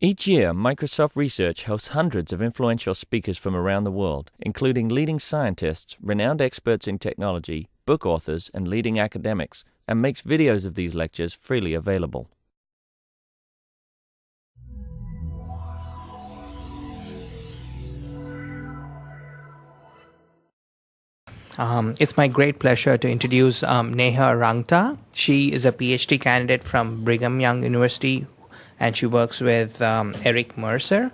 Each year, Microsoft Research hosts hundreds of influential speakers from around the world, including leading scientists, renowned experts in technology, book authors, and leading academics, and makes videos of these lectures freely available. It's my great pleasure to introduce Neha Rangta. She is a PhD candidate from Brigham Young University, and she works with Eric Mercer.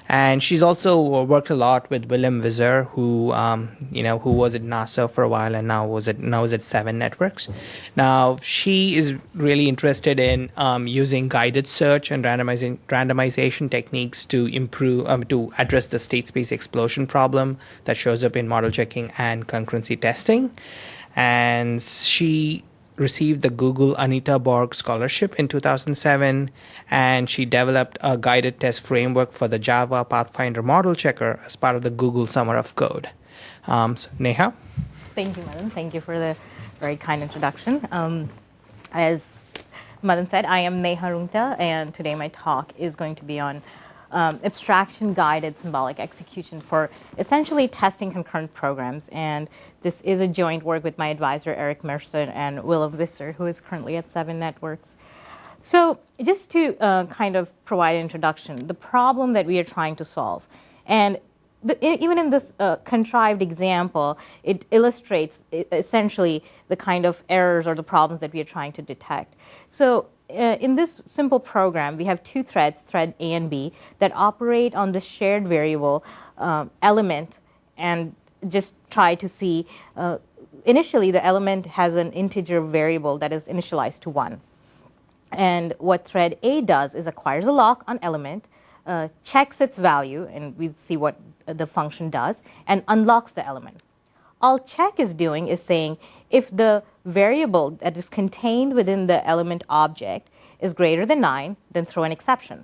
And she's also worked a lot with Willem Visser, who was at NASA for a while and now is at Seven Networks. Now she is really interested in using guided search and randomization techniques to to address the state space explosion problem that shows up in model checking and concurrency testing. And she received the Google Anita Borg Scholarship in 2007, and she developed a guided test framework for the Java Pathfinder Model Checker as part of the Google Summer of Code. So, Neha? Thank you, Madan. Thank you for the very kind introduction. As Madan said, I am Neha Rangta, and today my talk is going to be on abstraction-guided symbolic execution for essentially testing concurrent programs. And this is a joint work with my advisor, Eric Mercer, and Willem Visser, who is currently at Seven Networks. So just to kind of provide an introduction, the problem that we are trying to solve, and even in this contrived example, it illustrates essentially the kind of errors or the problems that we are trying to detect. So in this simple program, we have two threads, thread A and B, that operate on the shared variable element and just try to see, initially the element has an integer variable that is initialized to 1. And what thread A does is acquires a lock on element, checks its value, and we see what the function does, and unlocks the element. All check is doing is saying if the variable that is contained within the element object is greater than 9, then throw an exception.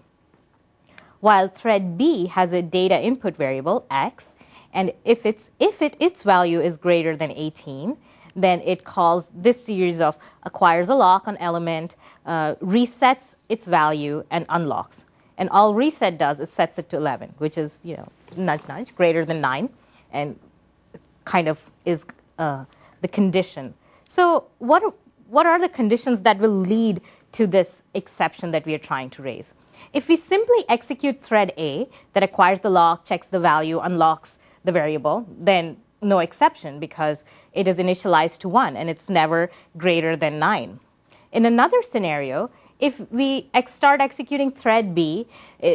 While thread B has a data input variable, x, and if its value is greater than 18, then it calls this series of acquires a lock on element, resets its value, and unlocks. And all reset does is sets it to 11, which is, nudge, nudge, greater than 9, and kind of is the condition. So what are the conditions that will lead to this exception that we are trying to raise? If we simply execute thread A that acquires the lock, checks the value, unlocks the variable, then no exception because it is initialized to 1 and it's never greater than 9. In another scenario, if we start executing thread B,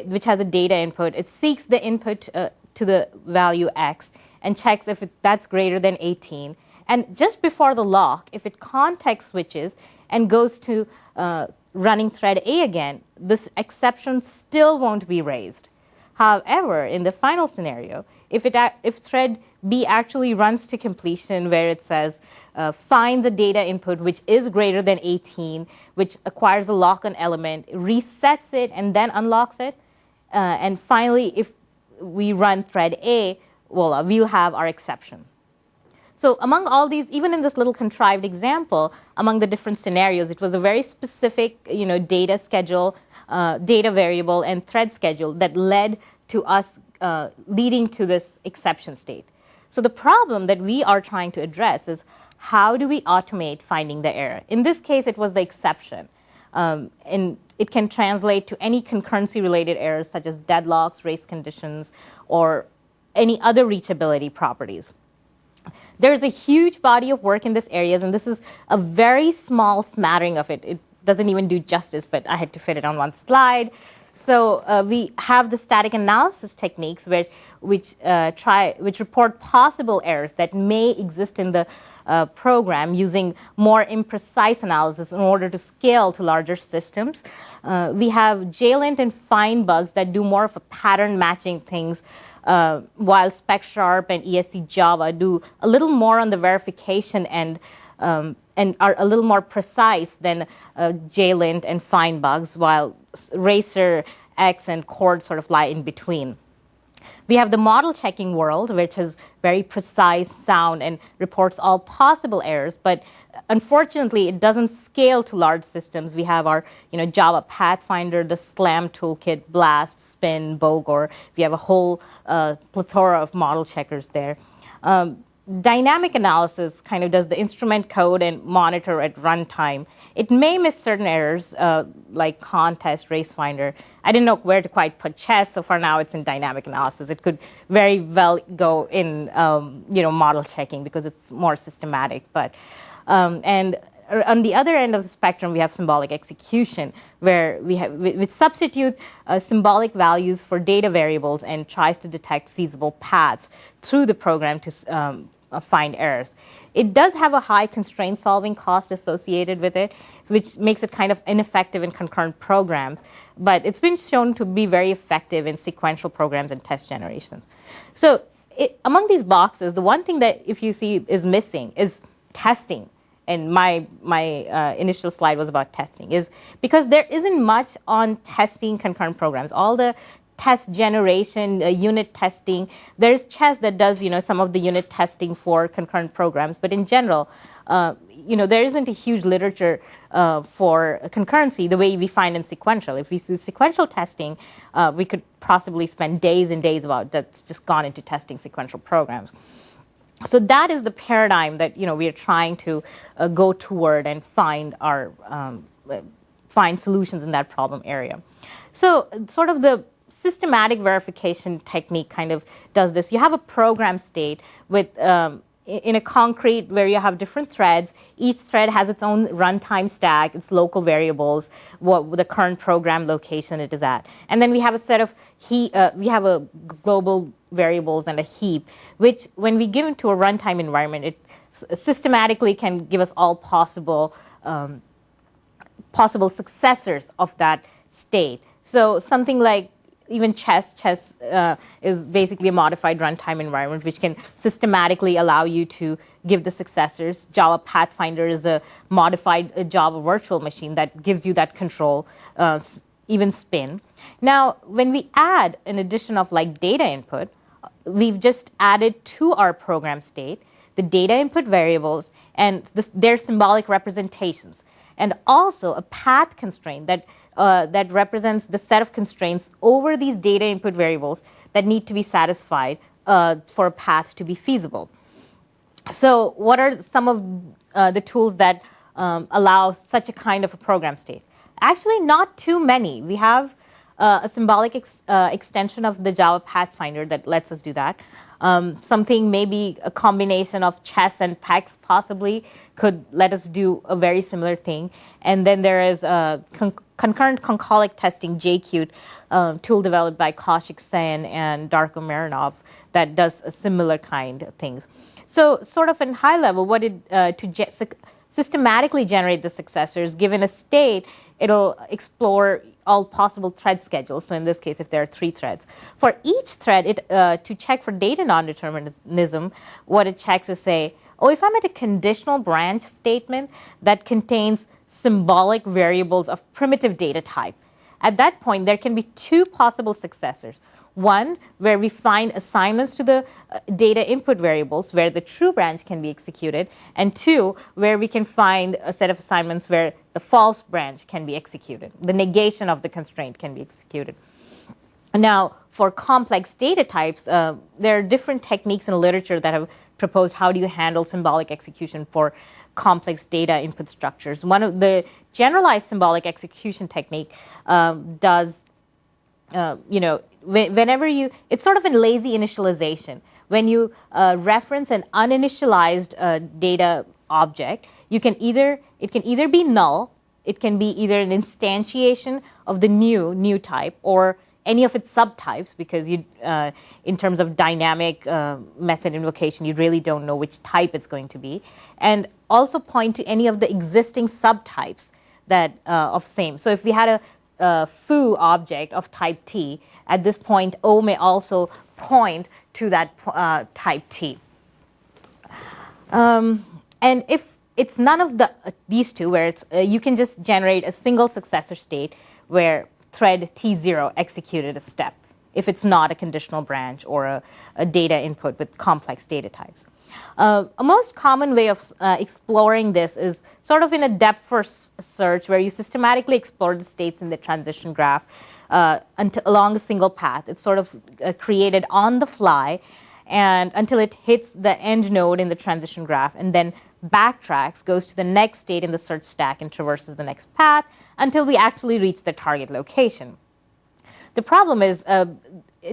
which has a data input, it seeks the input to the value x and checks if that's greater than 18. And just before the lock, if it context switches and goes to running thread A again, this exception still won't be raised. However, in the final scenario, if thread B actually runs to completion where it says finds a data input which is greater than 18, which acquires a lock on element, resets it, and then unlocks it, and finally, if we run thread A, voila, we'll have our exception. So among all these, even in this little contrived example, among the different scenarios, it was a very specific, data schedule, data variable, and thread schedule that led to us leading to this exception state. So the problem that we are trying to address is how do we automate finding the error? In this case, it was the exception. And it can translate to any concurrency-related errors such as deadlocks, race conditions, or any other reachability properties. There's a huge body of work in this area, and this is a very small smattering of it. It doesn't even do justice, but I had to fit it on one slide. So we have the static analysis techniques which report possible errors that may exist in the program using more imprecise analysis in order to scale to larger systems. We have JLint and find bugs that do more of a pattern matching things, while SpecSharp and ESC Java do a little more on the verification and are a little more precise than JLint and find bugs, while Racer, X, and Chord sort of lie in between. We have the model checking world, which is very precise, sound, and reports all possible errors. But unfortunately, it doesn't scale to large systems. We have our Java Pathfinder, the SLAM toolkit, BLAST, SPIN, BOGOR. We have a whole plethora of model checkers there. Dynamic analysis kind of does the instrument code and monitor at runtime. It may miss certain errors like contest, race finder. I didn't know where to quite put chess, so for now it's in dynamic analysis. It could very well go in model checking because it's more systematic. But and on the other end of the spectrum, we have symbolic execution, where which substitute symbolic values for data variables and tries to detect feasible paths through the program to find errors. It does have a high constraint solving cost associated with it, which makes it kind of ineffective in concurrent programs, but it's been shown to be very effective in sequential programs and test generations. So among these boxes, the one thing that if you see is missing is testing. And my initial slide was about testing, is because there isn't much on testing concurrent programs. All the test generation, unit testing, there's Chess that does some of the unit testing for concurrent programs, but in general, there isn't a huge literature for concurrency the way we find in sequential. If we do sequential testing, we could possibly spend days and days that's just gone into testing sequential programs. So that is the paradigm that we are trying to go toward and find solutions in that problem area. So sort of the systematic verification technique kind of does this. You have a program state with in a concrete where you have different threads. Each thread has its own runtime stack, its local variables, what the current program location it is at, and then we have a set of we have a global variables and a heap, which when we give into a runtime environment, it systematically can give us all possible successors of that state. So something like even Chess is basically a modified runtime environment which can systematically allow you to give the successors. Java Pathfinder is a modified Java virtual machine that gives you that control, even Spin. Now, when we add an addition of like data input, we've just added to our program state the data input variables and their symbolic representations, and also a path constraint that represents the set of constraints over these data input variables that need to be satisfied for a path to be feasible. So what are some of the tools that allow such a kind of a program state? Actually, not too many. We have a symbolic extension of the Java Pathfinder that lets us do that. Something maybe a combination of Chess and PEX possibly could let us do a very similar thing. And then there is concurrent concolic testing, JQt, tool developed by Kaushik Sen and Darko Marinov that does a similar kind of things. So sort of in high level, what systematically generate the successors, given a state, it'll explore all possible thread schedules. So in this case, if there are 3 threads. For each thread, to check for data non-determinism, what it checks is say, if I'm at a conditional branch statement that contains symbolic variables of primitive data type, at that point, there can be 2 possible successors. One, where we find assignments to the data input variables where the true branch can be executed, and 2, where we can find a set of assignments where the false branch can be executed. The negation of the constraint can be executed. Now, for complex data types, there are different techniques in literature that have proposed how do you handle symbolic execution for complex data input structures. One of the generalized symbolic execution technique does whenever it's sort of a lazy initialization. When you reference an uninitialized data object, it can either be null, it can be either an instantiation of the new type, or any of its subtypes, because in terms of dynamic method invocation, you really don't know which type it's going to be, and also point to any of the existing subtypes that of same. So if we had a foo object of type T, at this point, O may also point to that type T. And if it's none of these 2, where you can just generate a single successor state where thread T0 executed a step. if it's not a conditional branch or a data input with complex data types. A most common way of exploring this is sort of in a depth first search, where you systematically explore the states in the transition graph along a single path. It's sort of created on the fly and until it hits the end node in the transition graph, and then backtracks, goes to the next state in the search stack and traverses the next path until we actually reach the target location. The problem is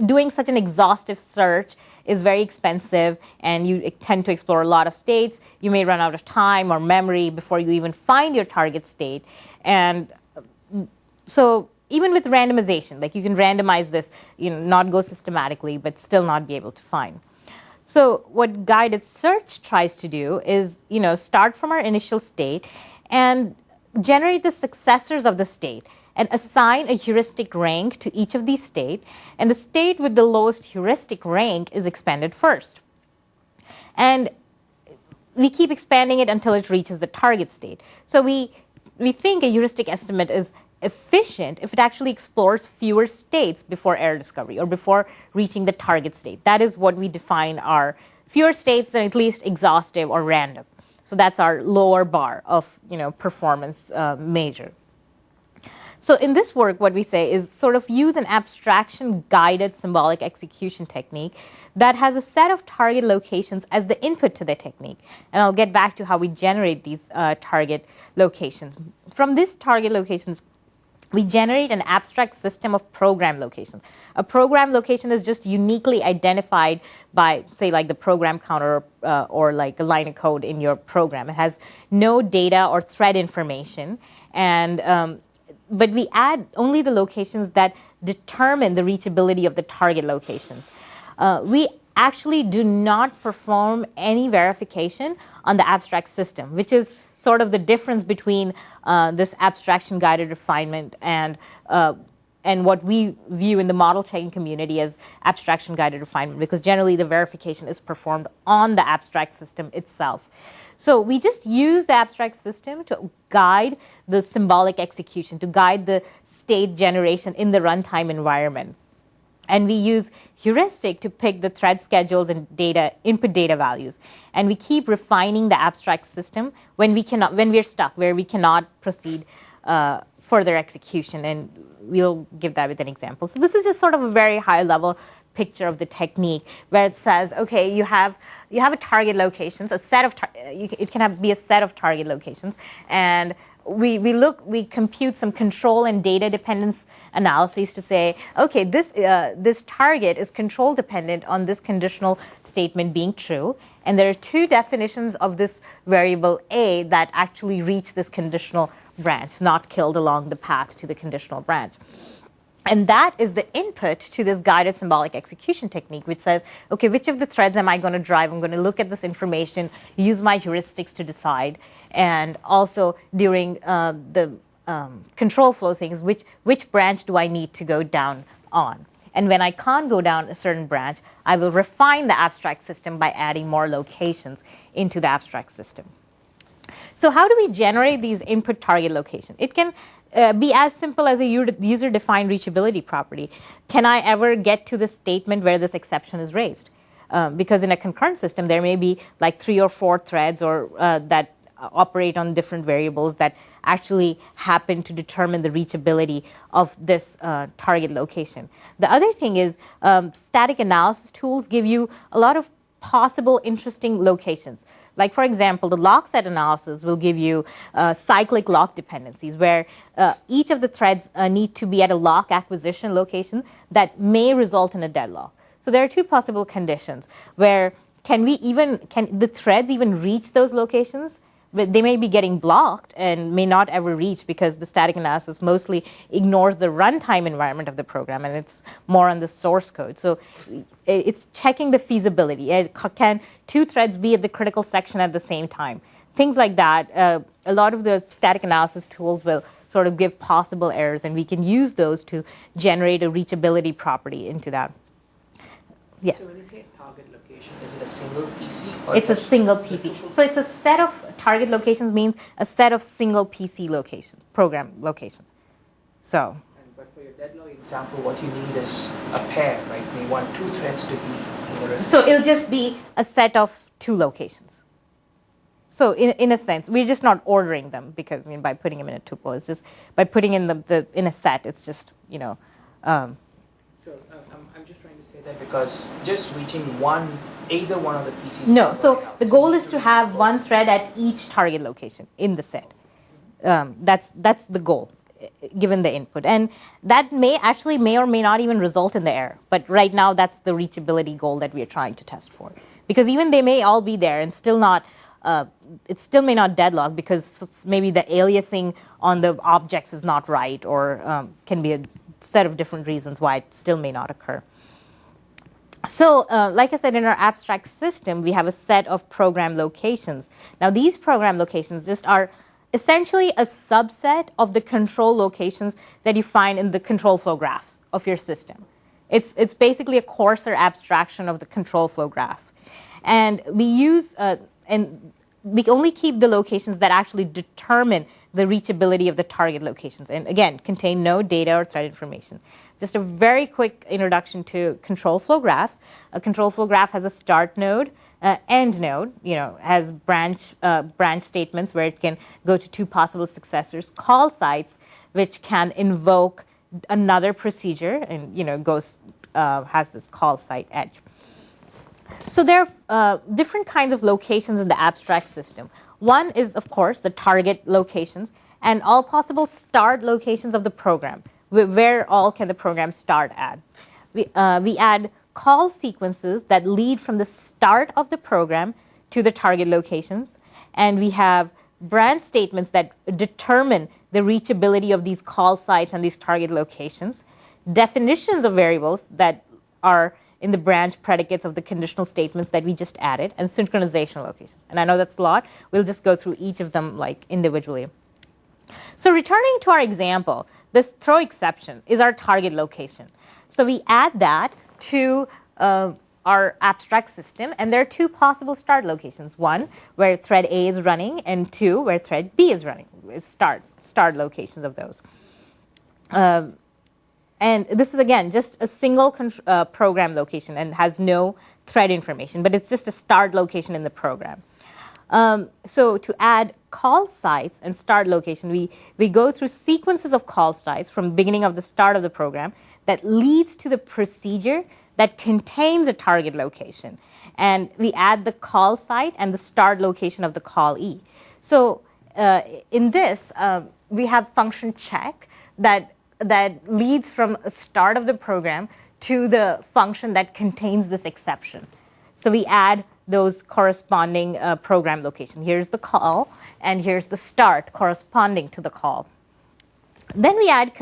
doing such an exhaustive search is very expensive, and you tend to explore a lot of states. You may run out of time or memory before you even find your target state. And so even with randomization, like you can randomize this, not go systematically, but still not be able to find. So what guided search tries to do is, start from our initial state and generate the successors of the state and assign a heuristic rank to each of these states, and the state with the lowest heuristic rank is expanded first. And we keep expanding it until it reaches the target state. So we think a heuristic estimate is efficient if it actually explores fewer states before error discovery or before reaching the target state. That is what we define our fewer states than at least exhaustive or random. So that's our lower bar of performance measure. So in this work, what we say is sort of use an abstraction-guided symbolic execution technique that has a set of target locations as the input to the technique. And I'll get back to how we generate these target locations. From these target locations, we generate an abstract system of program locations. A program location is just uniquely identified by, say, like the program counter or like a line of code in your program. It has no data or thread information, and but we add only the locations that determine the reachability of the target locations. We actually do not perform any verification on the abstract system, which is sort of the difference between this abstraction-guided refinement and what we view in the model checking community as abstraction-guided refinement, because generally the verification is performed on the abstract system itself. So we just use the abstract system to guide the symbolic execution, to guide the state generation in the runtime environment. And we use heuristic to pick the thread schedules and input data values. And we keep refining the abstract system when we're stuck, where we cannot proceed further execution. And we'll give that with an example. So this is just sort of a very high level picture of the technique, where it says, okay, you have a target locations, a set of it can be a set of target locations, and we compute some control and data dependence analyses to say, okay, this target is control dependent on this conditional statement being true, and there are two definitions of this variable A that actually reach this conditional branch, not killed along the path to the conditional branch. And that is the input to this guided symbolic execution technique, which says, okay, which of the threads am I going to drive? I'm going to look at this information, use my heuristics to decide, and also during the control flow things, which branch do I need to go down on? And when I can't go down a certain branch, I will refine the abstract system by adding more locations into the abstract system. So how do we generate these input target locations? It can be as simple as a user-defined reachability property. Can I ever get to the statement where this exception is raised? Because in a concurrent system, there may be like 3 or 4 threads or that operate on different variables that actually happen to determine the reachability of this target location. The other thing is static analysis tools give you a lot of possible interesting locations. Like, for example, the lock set analysis will give you cyclic lock dependencies, where each of the threads need to be at a lock acquisition location that may result in a deadlock. So there are 2 possible conditions where can the threads even reach those locations? But they may be getting blocked and may not ever reach, because the static analysis mostly ignores the runtime environment of the program, and it's more on the source code. So it's checking the feasibility. Can 2 threads be at the critical section at the same time? Things like that. A lot of the static analysis tools will sort of give possible errors, and we can use those to generate a reachability property into that. Yes? So when you say target location, is it a single PC? Or It's a single PC. So it's a set of target locations means a set of single PC locations, program locations. So. But for your deadlock example, what you need is a pair, right? You want two threads to be in the So it'll just be a set of two locations. So in a sense, we're just not ordering them because by putting them in a tuple, it's just by putting in in a set, it's just I'm just trying to say that because just reaching either one of the PCs. No, so the goal is to have one thread at each target location in the set. That's the goal, given the input, and that may or may not even result in the error. But right now, that's the reachability goal that we are trying to test for, because even they may all be there and still not. It still may not deadlock because maybe the aliasing on the objects is not right, or can be a set of different reasons why it still may not occur. So, like I said, in our abstract system, we have a set of program locations. Now, these program locations just are essentially a subset of the control locations that you find in the control flow graphs of your system. It's basically a coarser abstraction of the control flow graph. And we use, and we only keep the locations that actually determine the reachability of the target locations, and again, contain no data or thread information. Just a very quick introduction to control flow graphs. A control flow graph has a start node, end node, has branch statements where it can go to two possible successors, call sites, which can invoke another procedure, and has this call site edge. So there are different kinds of locations in the abstract system. One is, of course, the target locations and all possible start locations of the program. Where all can the program start at? We add call sequences that lead from the start of the program to the target locations. And we have branch statements that determine the reachability of these call sites and these target locations. Definitions of variables that are in the branch predicates of the conditional statements that we just added, and synchronization locations. And I know that's a lot. We'll just go through each of them individually. So returning to our example, this throw exception is our target location. So we add that to our abstract system, and there are two possible start locations. One, where thread A is running, and two, where thread B is running. It's start locations of those. And this is, again, just a single program location and has no thread information, but it's just a start location in the program. So to add call sites and start location, we go through sequences of call sites from the beginning of the start of the program that leads to the procedure that contains a target location. And we add the call site and the start location of the callee. So in this, we have function check that leads from the start of the program to the function that contains this exception. So we add those corresponding program locations. Here's the call, and here's the start corresponding to the call. Then we add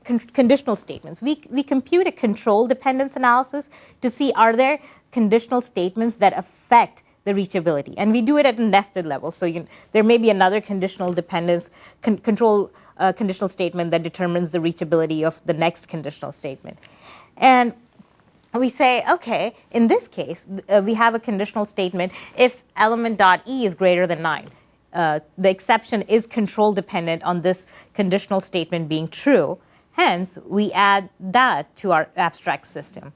conditional statements. We compute a control dependence analysis to see are there conditional statements that affect the reachability. And we do it at a nested level. So there may be another conditional dependence control conditional statement that determines the reachability of the next conditional statement. And we say, okay, in this case, we have a conditional statement if element.e is greater than 9. The exception is control dependent on this conditional statement being true. Hence, we add that to our abstract system.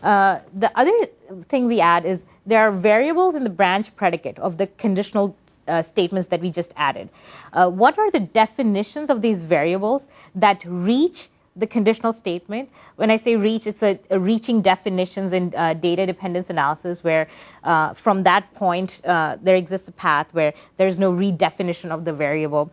The other thing we add is there are variables in the branch predicate of the conditional statements that we just added. What are the definitions of these variables that reach the conditional statement? When I say reach, it's a reaching definitions in data dependence analysis where from that point there exists a path where there's no redefinition of the variable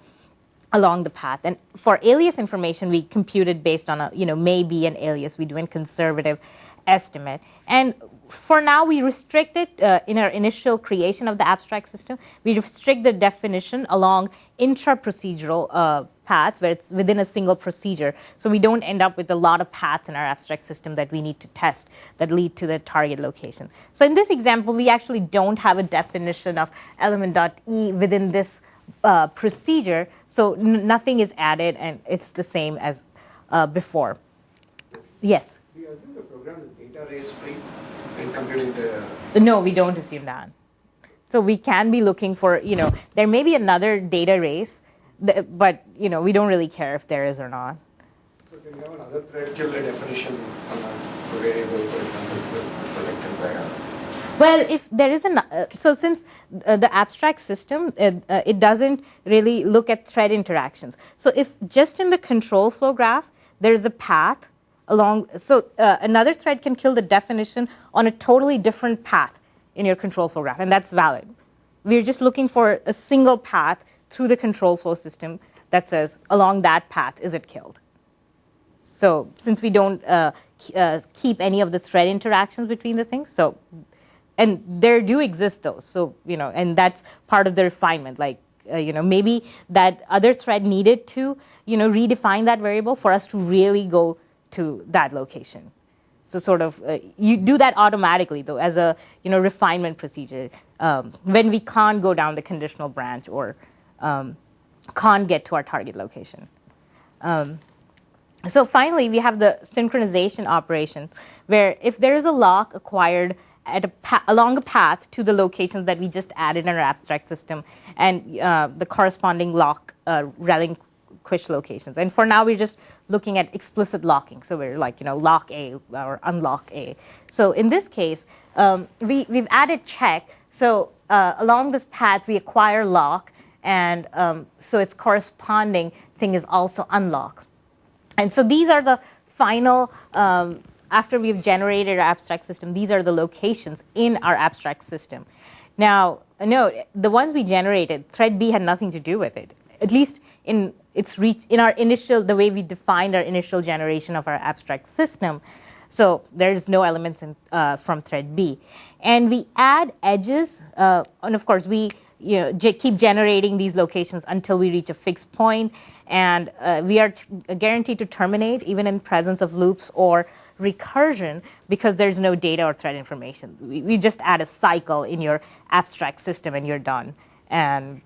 along the path. And for alias information, we computed based on may be an alias. We do a conservative estimate. And for now, we restrict it in our initial creation of the abstract system. We restrict the definition along intraprocedural paths where it's within a single procedure. So we don't end up with a lot of paths in our abstract system that we need to test that lead to the target location. So in this example, we actually don't have a definition of element.e within this procedure. So nothing is added, and it's the same as before. Yes? Do you assume the program is data race free in computing the... No, we don't assume that. So we can be looking for, there may be another data race, but, we don't really care if there is or not. So When you have another thread kill a definition on a variable, for example, with protected by well, if there is so since the abstract system, it doesn't really look at thread interactions. So if just in the control flow graph, there's a path along, so another thread can kill the definition on a totally different path in your control flow graph, and that's valid. We're just looking for a single path through the control flow system that says along that path is it killed. So since we don't keep any of the thread interactions between the things, so and there do exist those, so and that's part of the refinement. Like maybe that other thread needed to redefine that variable for us to really go to that location. So sort of you do that automatically though as a refinement procedure when we can't go down the conditional branch or can't get to our target location. So finally, we have the synchronization operation, where if there is a lock acquired at along a path to the locations that we just added in our abstract system, and the corresponding lock relinquish locations. And for now, we're just looking at explicit locking. So we're like, lock A or unlock A. So in this case, we've added check. So along this path, we acquire lock, and so its corresponding thing is also unlock. And so these are the final, after we've generated our abstract system, these are the locations in our abstract system. Now, note, the ones we generated, thread B had nothing to do with it, at least in our initial, the way we defined our initial generation of our abstract system. So there's no elements from thread B. And we add edges, and of course, we keep generating these locations until we reach a fixed point. And we are guaranteed to terminate even in presence of loops or recursion because there's no data or thread information. We just add a cycle in your abstract system and you're done. And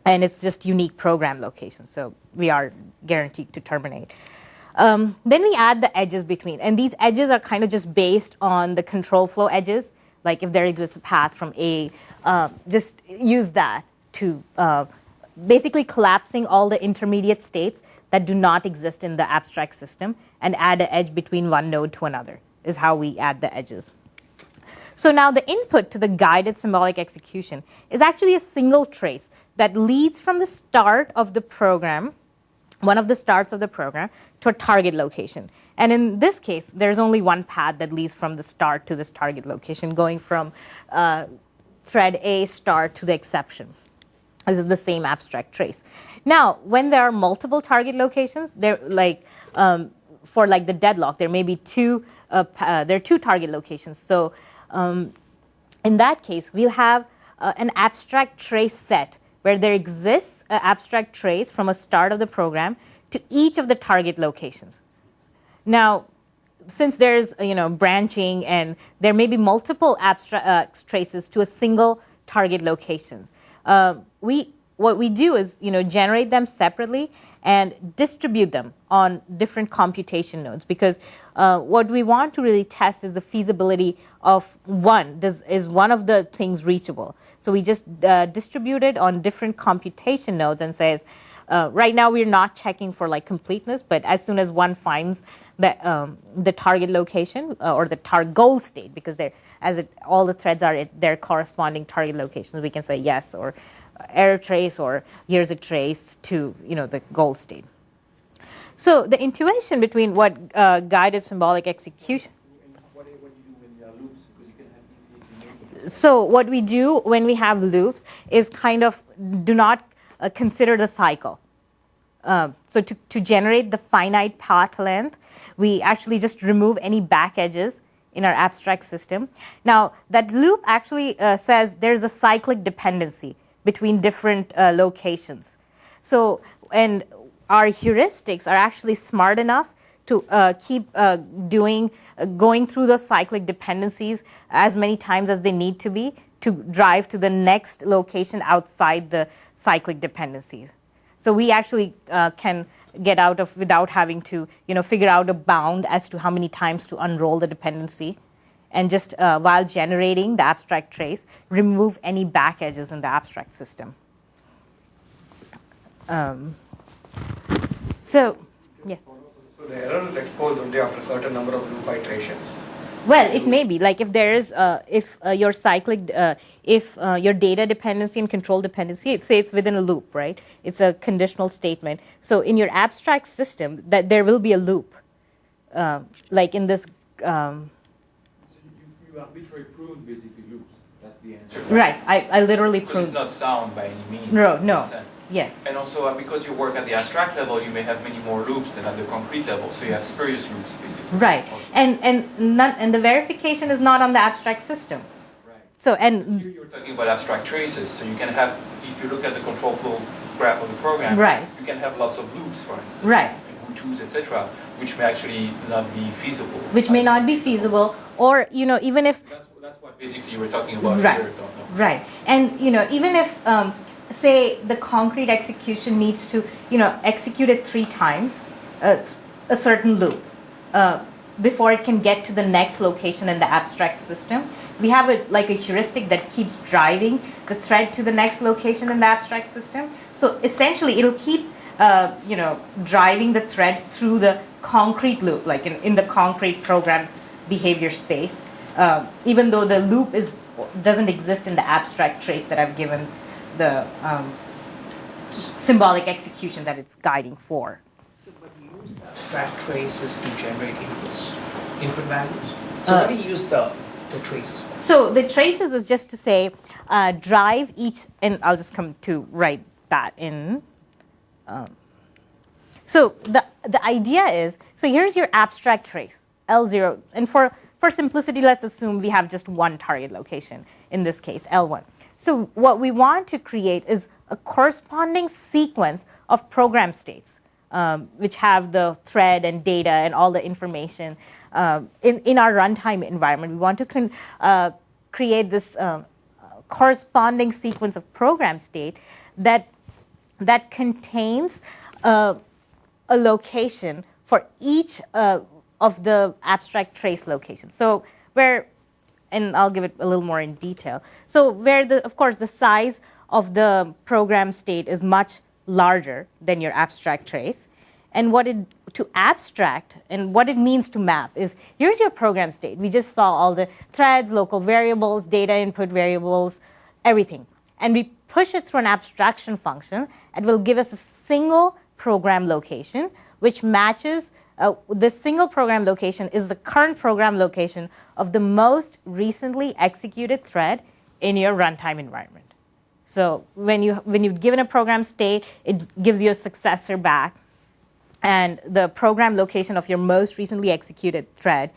it's just unique program locations. So we are guaranteed to terminate. Then we add the edges between. And these edges are kind of just based on the control flow edges. Like if there exists a path from A, just use that to basically collapsing all the intermediate states that do not exist in the abstract system and add an edge between one node to another is how we add the edges. So now the input to the guided symbolic execution is actually a single trace that leads from the start of the program, one of the starts of the program, to a target location. And in this case, there's only one path that leads from the start to this target location, going from thread A start to the exception. This is the same abstract trace. Now, when there are multiple target locations, there for like the deadlock, there may be two target locations. So in that case, we'll have an abstract trace set where there exists an abstract trace from a start of the program to each of the target locations. Now, since there's branching and there may be multiple abstract traces to a single target location, what we do is generate them separately and distribute them on different computation nodes, because what we want to really test is the feasibility of is one of the things reachable. So we just distribute it on different computation nodes and says, right now we're not checking for like completeness, but as soon as one finds the target location or the goal state, because all the threads are at their corresponding target locations, we can say yes or error trace or here's a trace to the goal state. So the intuition between what guided symbolic execution. What do you do when you have loops? Because you can have So what we do when we have loops is kind of do not consider the cycle. So to generate the finite path length, we actually just remove any back edges in our abstract system. Now, that loop actually says there's a cyclic dependency between different locations. So, and our heuristics are actually smart enough to keep going through those cyclic dependencies as many times as they need to be to drive to the next location outside the cyclic dependencies. So we actually can get out of without having to figure out a bound as to how many times to unroll the dependency, and just while generating the abstract trace, remove any back edges in the abstract system. So, yeah. So So the error is exposed only after a certain number of loop iterations. Well, it may be like if there is if your cyclic if your data dependency and control dependency, say it's within a loop, right? It's a conditional statement. So in your abstract system, that there will be a loop, like in this. So you arbitrarily prune basically loops. That's the answer. Right. I literally Because prune. it's not sound by any means. No. in a sense. Yeah. And also because you work at the abstract level, you may have many more loops than at the concrete level. So you have spurious loops basically. Right. Also. And the verification is not on the abstract system. Right. So Here and you're talking about abstract traces. So you can have, if you look at the control flow graph of the program, Right. you can have lots of loops, for instance. Right. And Hutus, etc., which may actually not be feasible. which may not be feasible, or even if That's what basically you were talking about Right. here, don't know. right, and even if say the concrete execution needs to execute it 3 times, a certain loop before it can get to the next location in the abstract system, we have like a heuristic that keeps driving the thread to the next location in the abstract system. So essentially, it'll keep driving the thread through the concrete loop, like in the concrete program behavior space, even though the loop doesn't exist in the abstract trace that I've given the symbolic execution that it's guiding for. So, but you use the abstract traces to generate input values. So, what do you use the traces for? So the traces is just to say drive each, and I'll just come to write that in. So the idea is, so here's your abstract trace, L0, and for simplicity, let's assume we have just one target location, in this case, L1. So what we want to create is a corresponding sequence of program states, which have the thread and data and all the information in our runtime environment. We want to create this corresponding sequence of program state that contains a location for each of the abstract trace locations. So and I'll give it a little more in detail. So of course, the size of the program state is much larger than your abstract trace. And to abstract and what it means to map is, here's your program state. We just saw all the threads, local variables, data input variables, everything. And we push it through an abstraction function. It will give us a single program location, which matches this single program location is the current program location of the most recently executed thread in your runtime environment. So when you've given a program state, it gives you a successor back. And the program location of your most recently executed thread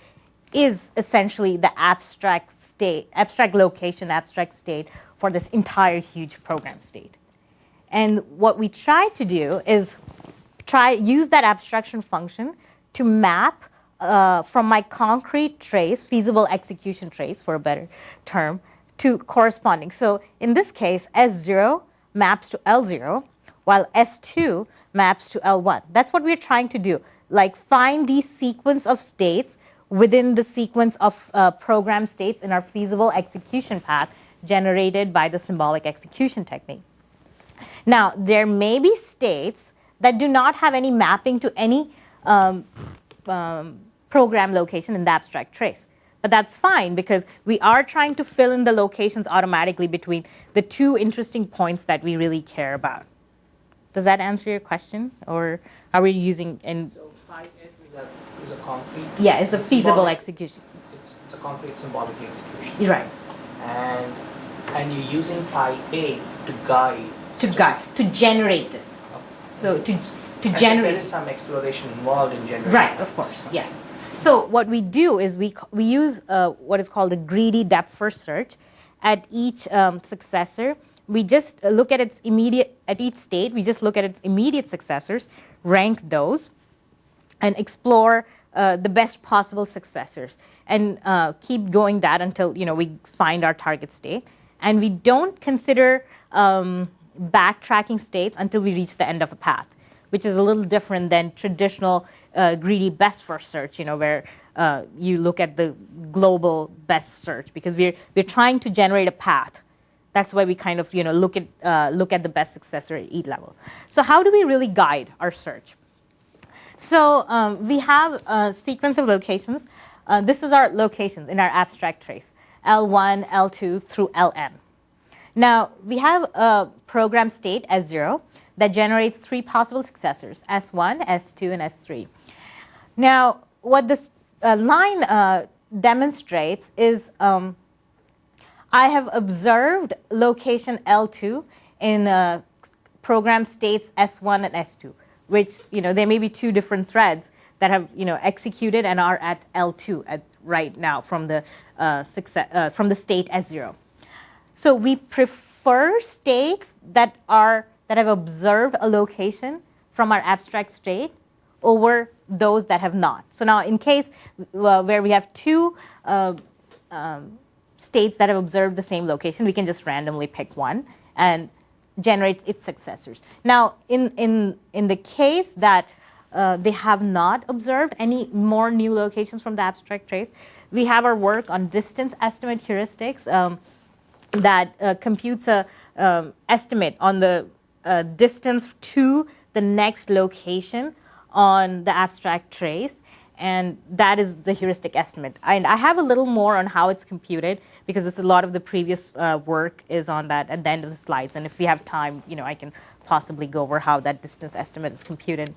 is essentially the abstract location, abstract state for this entire huge program state. And what we try to do is use that abstraction function to map from my concrete trace, feasible execution trace for a better term, to corresponding. So in this case, S0 maps to L0, while S2 maps to L1. That's what we're trying to do, like find these sequence of states within the sequence of program states in our feasible execution path generated by the symbolic execution technique. Now, there may be states that do not have any mapping to any program location in the abstract trace. But that's fine because we are trying to fill in the locations automatically between the 2 interesting points that we really care about. Does that answer your question? Or are we using... So 5S is a concrete... Yeah, it's a feasible execution. It's a concrete symbolic execution. You're right. And you're using pi A to guide... To generate this. So to generate... There is some exploration involved in generating... Right, of course, yes. So what we do is we use what is called a greedy depth first search at each successor. We just look at at each state, we just look at its immediate successors, rank those, and explore the best possible successors, and keep going that until we find our target state. And we don't consider backtracking states until we reach the end of a path, which is a little different than traditional greedy best first search, where you look at the global best search, because we're trying to generate a path. That's why we kind of look at the best successor at each level. So how do we really guide our search? So we have a sequence of locations. This is our locations in our abstract trace, L1, L2 through Ln. Now, we have a program state S0 that generates 3 possible successors, S1, S2, and S3. Now, what this line demonstrates is I have observed location L2 in program states S1 and S2, which, there may be 2 different threads that have, executed and are at L2 right now from the state S0. So we prefer states that have observed a location from our abstract state over those that have not. So now in case where we have 2 states that have observed the same location, we can just randomly pick one and generate its successors. Now in the case that they have not observed any more new locations from the abstract trace, we have our work on distance estimate heuristics that computes a estimate on the distance to the next location on the abstract trace, and that is the heuristic estimate. And I have a little more on how it's computed because it's a lot of the previous work is on that at the end of the slides, and if we have time, I can possibly go over how that distance estimate is computed.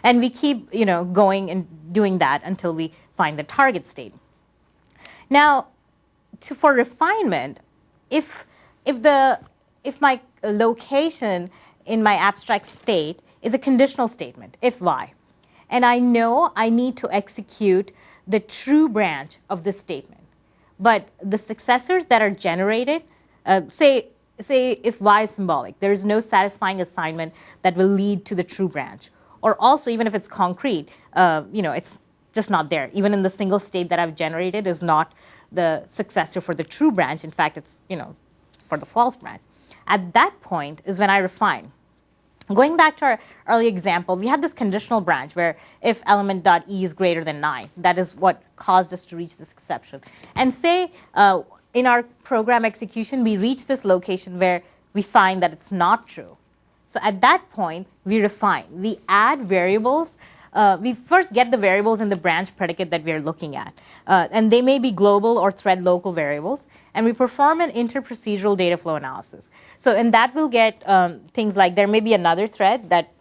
And we keep, going and doing that until we find the target state. Now, for refinement, if my location in my abstract state is a conditional statement, if y, and I know I need to execute the true branch of this statement, but the successors that are generated, say if y is symbolic, there is no satisfying assignment that will lead to the true branch. Or also, even if it's concrete, it's just not there. Even in the single state that I've generated is not the successor for the true branch. In fact, it's, for the false branch. At that point is when I refine. Going back to our early example, we had this conditional branch where if element.e is greater than 9, that is what caused us to reach this exception. And say in our program execution, we reach this location where we find that it's not true. So at that point, we refine. We add variables. We first get the variables in the branch predicate that we are looking at. And they may be global or thread local variables. And we perform an interprocedural data flow analysis. So in that, we'll get things like there may be another thread that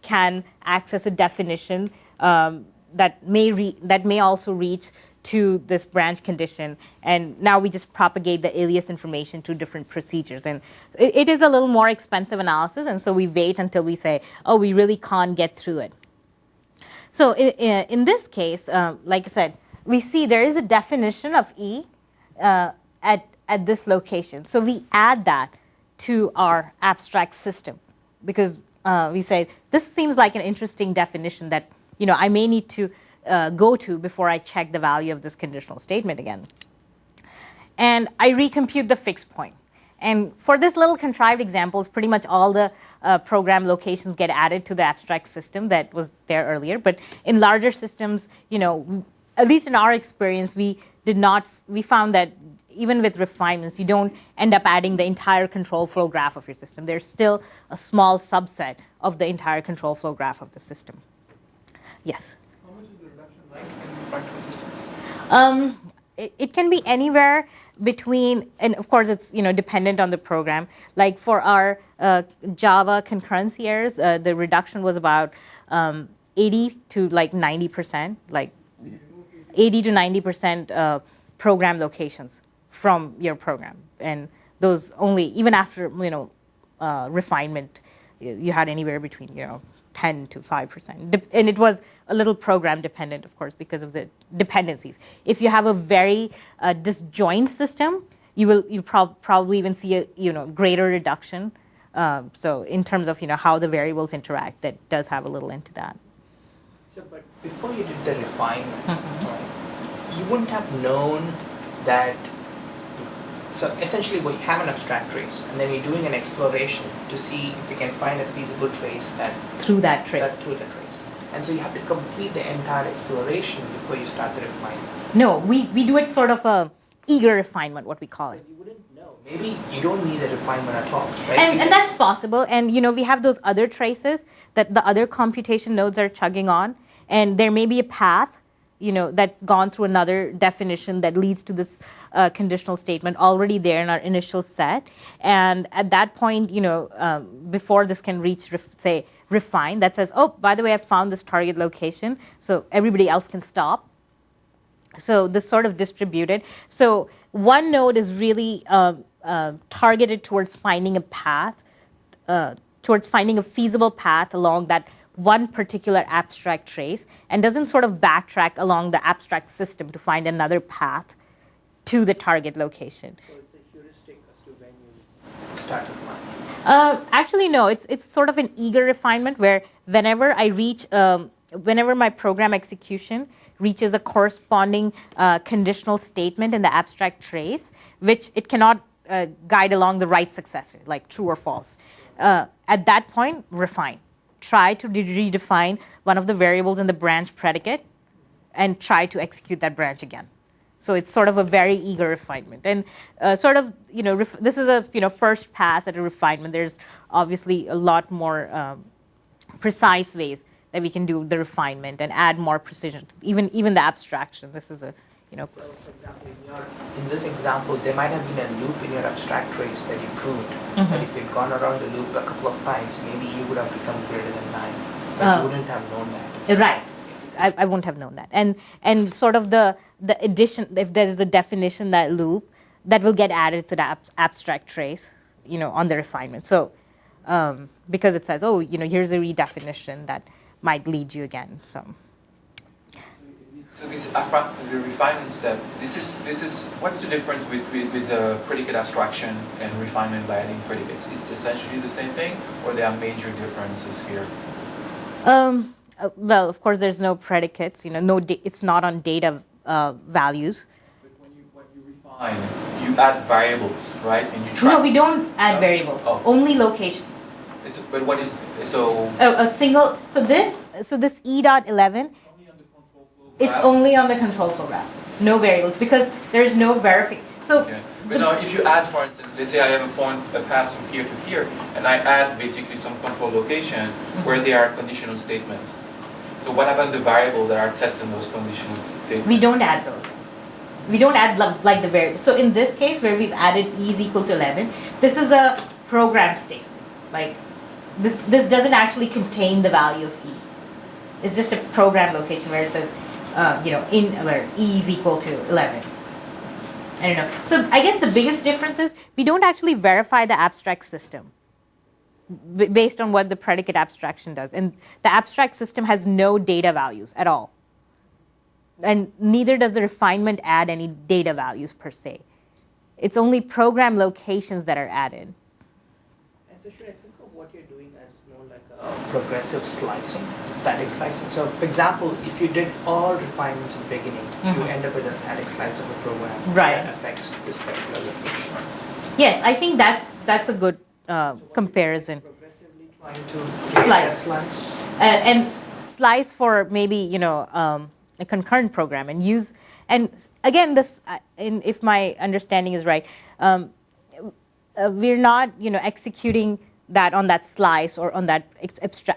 can access a definition that may also reach to this branch condition, and now we just propagate the alias information to different procedures. And it is a little more expensive analysis, and so we wait until we say, oh, we really can't get through it. So in this case, like I said, we see there is a definition of E at this location. So we add that to our abstract system because we say, this seems like an interesting definition that I may need to go to before I check the value of this conditional statement again. And I recompute the fixed point. And for this little contrived example, pretty much all the program locations get added to the abstract system that was there earlier. But in larger systems, at least in our experience, we found that even with refinements, you don't end up adding the entire control flow graph of your system. There's still a small subset of the entire control flow graph of the system. Yes? How much is the reduction like in practical systems? It can be anywhere between, and of course it's dependent on the program. Like for our Java concurrency errors, the reduction was about 80 to like 90%, like 80 to 90% program locations from your program, and those only even after refinement, you had anywhere between 10 to 5%, and it was a little program dependent, of course, because of the dependencies. If you have a very disjoint system, you probably even see a greater reduction. So in terms of how the variables interact, that does have a little into that. So, but before you did the refinement, right, you wouldn't have known that. So essentially, we have an abstract trace, and then you're doing an exploration to see if you can find a feasible trace through that trace. And so you have to complete the entire exploration before you start the refinement. No, we do it sort of a eager refinement, what we call it. Because you wouldn't know Maybe you don't need a refinement at all, right? And that's possible. And we have those other traces that the other computation nodes are chugging on, and there may be a path, that's gone through another definition that leads to this conditional statement already there in our initial set. And at that point, before this can reach, say, refine, that says, oh, by the way, I found this target location, so everybody else can stop. So this sort of distributed. So one node is really targeted towards finding a path, towards finding a feasible path along that one particular abstract trace, and doesn't sort of backtrack along the abstract system to find another path to the target location. So it's a heuristic as to when you start refining? Actually, no. It's sort of an eager refinement where whenever I reach, whenever my program execution reaches a corresponding conditional statement in the abstract trace, which it cannot guide along the right successor, like true or false. At that point, refine. Try to redefine one of the variables in the branch predicate and try to execute that branch again. So it's sort of a very eager refinement. And sort of, this is a first pass at a refinement. There's obviously a lot more precise ways that we can do the refinement and add more precision, even the abstraction. This is a, So, for example, in this example, there might have been a loop in your abstract trace that you proved. Mm-hmm. And if you'd gone around the loop a couple of times, maybe you would have become greater than 9. But you wouldn't have known that. Right. I wouldn't have known that. And sort of the addition, if there is a definition, that loop, that will get added to the abstract trace, on the refinement. So because it says, oh, here's a redefinition that might lead you again. So this the refinement step, this is what's the difference with the predicate abstraction and refinement by adding predicates? It's essentially the same thing, or there are major differences here? Well, of course, there's no predicates. It's not on data values. But when you refine, you add variables, right? And you try. No, we don't add variables. Oh. Only locations. But what is so? A single. So this E.11. It's only on the control flow graph. No variables, because there's no verification. So, yeah. But now, if you add, for instance, let's say I have a pass from here to here, and I add basically some control location where there are conditional statements. So what about the variable that are testing those conditional statements? we don't add those. We don't add like the variables. So in this case, where we've added E is equal to 11, this is a program state. Like this doesn't actually contain the value of E. It's just a program location where it says, where E is equal to 11. I don't know. So I guess the biggest difference is we don't actually verify the abstract system based on what the predicate abstraction does. And the abstract system has no data values at all. And neither does the refinement add any data values per se. It's only program locations that are added. Essentially, I think of what you're doing as more like a progressive slicing, static slicing. So, for example, if you did all refinements in the beginning, you end up with a static slice of a program that affects this particular location. Yes, I think that's a good comparison. Progressively trying to slice. And slice for maybe a concurrent program and use. And again, this, if my understanding is right, we're not executing that on that slice or on that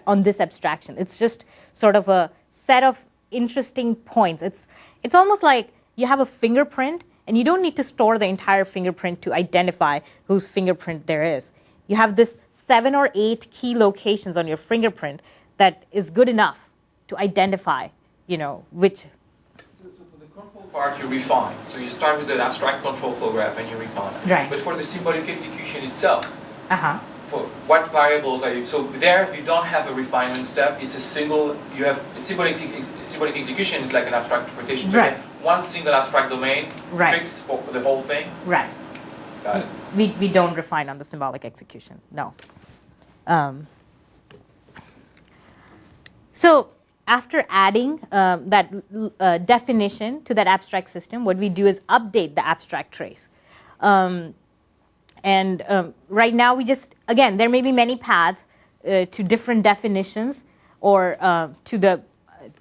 on this abstraction. It's just sort of a set of interesting points. It's almost like you have a fingerprint, and you don't need to store the entire fingerprint to identify whose fingerprint there is. You have this 7 or 8 key locations on your fingerprint that is good enough to identify, which. So for the control part, you refine. So you start with an abstract control flow graph and you refine. Right. But for the symbolic execution itself, Uh-huh. for what variables are you? So there, you don't have a refinement step. It's a single. You have symbolic execution is like an abstract interpretation. So Right. One single abstract domain Right. fixed for the whole thing. Right. Got it. We don't refine on the symbolic execution. No. So after adding that definition to that abstract system, what we do is update the abstract trace. Right now, we just, again, there may be many paths to different definitions or to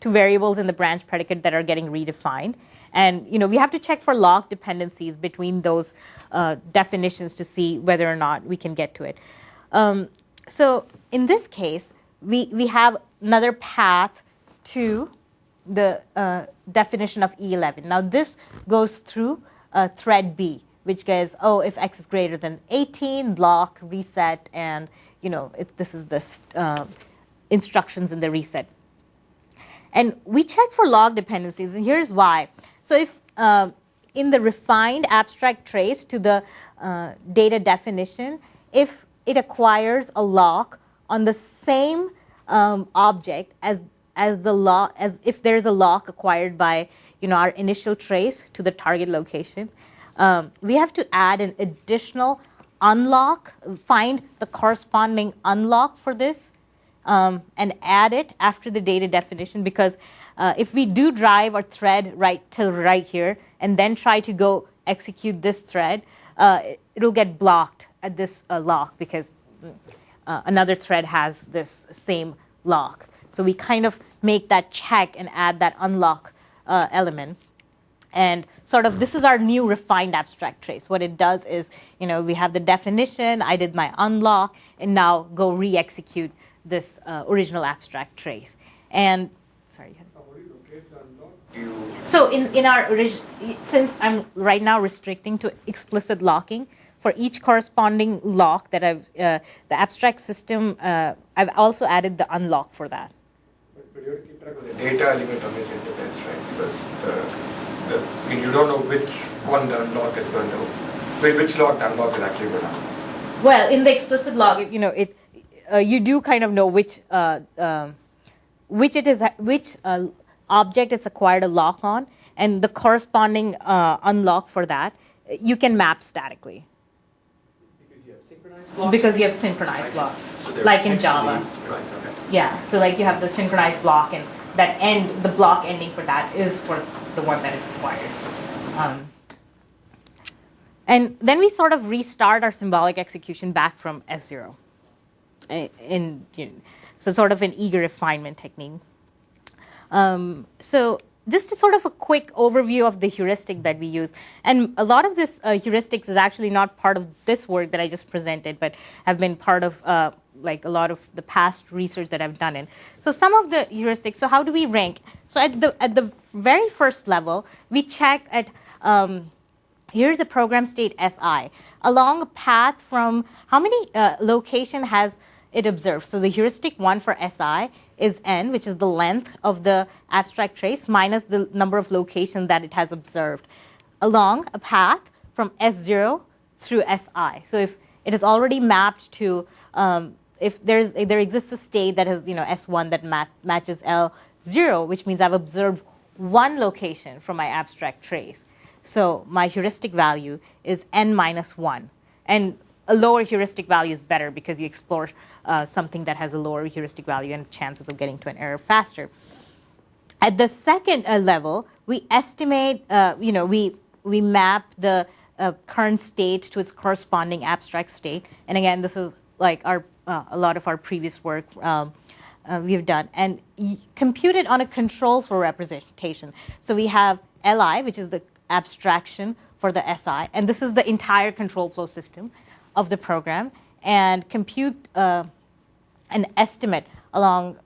variables in the branch predicate that are getting redefined. And we have to check for lock dependencies between those definitions to see whether or not we can get to it. So in this case, we have another path to the definition of E11. Now this goes through thread B, which goes, if x is greater than 18, lock, reset, and this is the instructions in the reset. And we check for log dependencies, and here's why. So if in the refined abstract trace to the data definition, if it acquires a lock on the same object as if there's a lock acquired by our initial trace to the target location, we have to add an additional unlock, find the corresponding unlock for this, and add it after the data definition, because if we do drive our thread right here and then try to go execute this thread, it'll get blocked at this lock because another thread has this same lock. So we kind of make that check and add that unlock element. And sort of this is our new refined abstract trace. What it does is, we have the definition, I did my unlock, and now go re-execute this original abstract trace. And, sorry. How do you locate the unlock? So in our since I'm right now restricting to explicit locking, for each corresponding lock that the abstract system, I've also added the unlock for that. But you have to keep track of the data limit on this interface, right? Because you don't know which one the unlock is going to, which lock the unlock is actually going to. Well, in the explicit log, you do kind of know which object it's acquired a lock on, and the corresponding unlock for that you can map statically. Because you have synchronized blocks, So like in Java. Right, okay. Yeah, so like you have the synchronized block, and the block ending for that is for the one that is acquired. And then we sort of restart our symbolic execution back from S0. So sort of an eager refinement technique. So just a sort of a quick overview of the heuristic that we use. And a lot of this heuristics is actually not part of this work that I just presented, but have been part of like a lot of the past research that I've done in. So some of the heuristics, so how do we rank? So at the very first level, we check at, here's a program state SI, along a path from how many location has it observed. So the heuristic 1 for SI is n, which is the length of the abstract trace, minus the number of locations that it has observed, along a path from S0 through SI. So if it is already mapped to, if there exists a state that has S1 that matches L0, which means I've observed one location from my abstract trace. So my heuristic value is n minus 1. And a lower heuristic value is better because you explore something that has a lower heuristic value and chances of getting to an error faster. At the second level, we estimate, we map the current state to its corresponding abstract state. And again, this is like a lot of our previous work we've done. And compute it on a control flow representation. So we have Li, which is the abstraction for the SI. And this is the entire control flow system of the program, and compute an estimate along,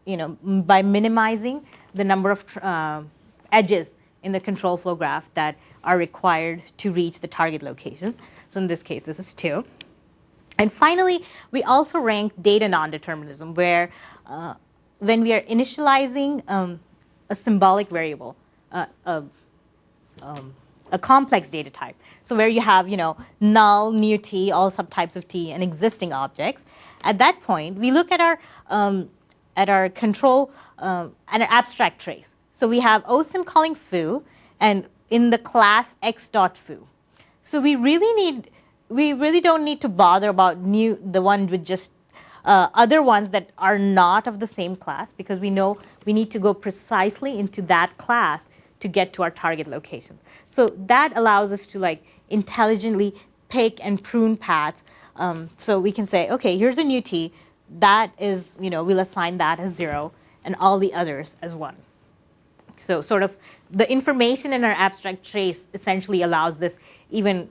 by minimizing the number of edges in the control flow graph that are required to reach the target location. So in this case, this is 2. And finally, we also rank data non-determinism, where when we are initializing a symbolic variable, a complex data type. So where you have, null, new t, all subtypes of t, and existing objects. At that point, we look at our control, at our abstract trace. So we have OSIM calling foo, and in the class x.foo. So we really don't need to bother about the one with just other ones that are not of the same class, because we know we need to go precisely into that class to get to our target location. So that allows us to intelligently pick and prune paths. So we can say, okay, here's a new t, that is, we'll assign that as 0, and all the others as 1. So sort of the information in our abstract trace essentially allows this even